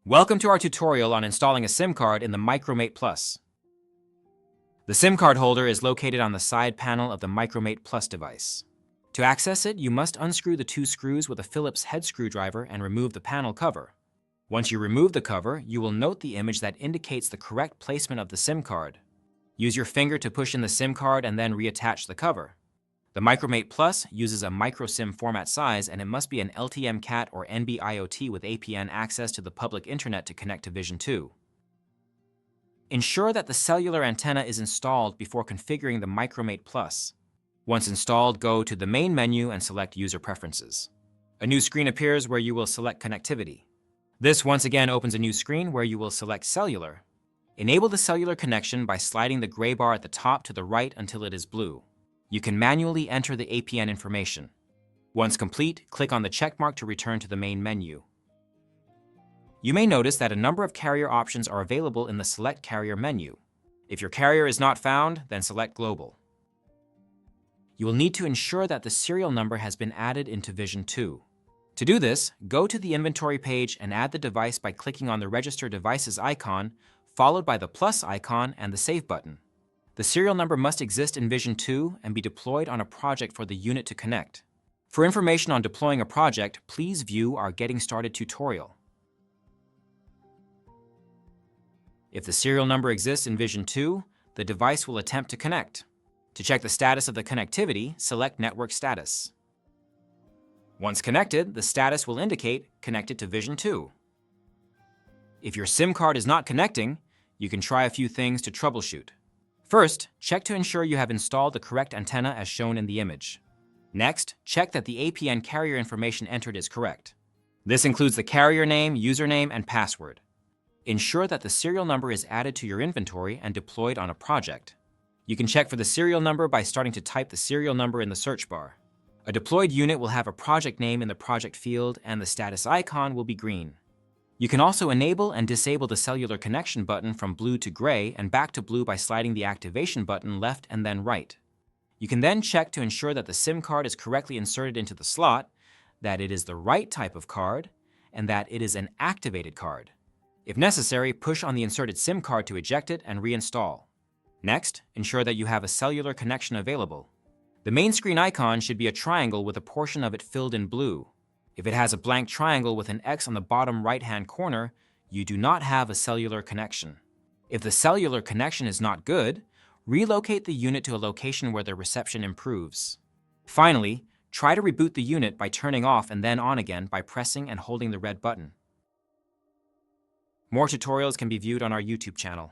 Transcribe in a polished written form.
Welcome to our tutorial on installing a SIM card in the Micromate Plus. The SIM card holder is located on the side panel of the Micromate Plus device. To access it, you must unscrew the two screws with a Phillips head screwdriver and remove the panel cover. Once you remove the cover, you will note the image that indicates the correct placement of the SIM card. Use your finger to push in the SIM card and then reattach the cover. The Micromate Plus uses a microSIM format size, and it must be an LTM-CAT or NB-IoT with APN access to the public internet to connect to Vision 2. Ensure that the cellular antenna is installed before configuring the Micromate Plus. Once installed, go to the main menu and select User Preferences. A new screen appears where you will select Connectivity. This once again opens a new screen where you will select Cellular. Enable the cellular connection by sliding the gray bar at the top to the right until it is blue. You can manually enter the APN information. Once complete, click on the checkmark to return to the main menu. You may notice that a number of carrier options are available in the Select Carrier menu. If your carrier is not found, then select Global. You will need to ensure that the serial number has been added into Vision 2. To do this, go to the inventory page and add the device by clicking on the Register Devices icon, followed by the plus icon and the Save button. The serial number must exist in Vision 2 and be deployed on a project for the unit to connect. For information on deploying a project, please view our Getting Started tutorial. If the serial number exists in Vision 2, the device will attempt to connect. To check the status of the connectivity, select Network Status. Once connected, the status will indicate Connected to Vision 2. If your SIM card is not connecting, you can try a few things to troubleshoot. First, check to ensure you have installed the correct antenna as shown in the image. Next, check that the APN carrier information entered is correct. This includes the carrier name, username, and password. Ensure that the serial number is added to your inventory and deployed on a project. You can check for the serial number by starting to type the serial number in the search bar. A deployed unit will have a project name in the project field, and the status icon will be green. You can also enable and disable the cellular connection button from blue to gray and back to blue by sliding the activation button left and then right. You can then check to ensure that the SIM card is correctly inserted into the slot, that it is the right type of card, and that it is an activated card. If necessary, push on the inserted SIM card to eject it and reinstall. Next, ensure that you have a cellular connection available. The main screen icon should be a triangle with a portion of it filled in blue. If it has a blank triangle with an X on the bottom right-hand corner, you do not have a cellular connection. If the cellular connection is not good, relocate the unit to a location where the reception improves. Finally, try to reboot the unit by turning off and then on again by pressing and holding the red button. More tutorials can be viewed on our YouTube channel.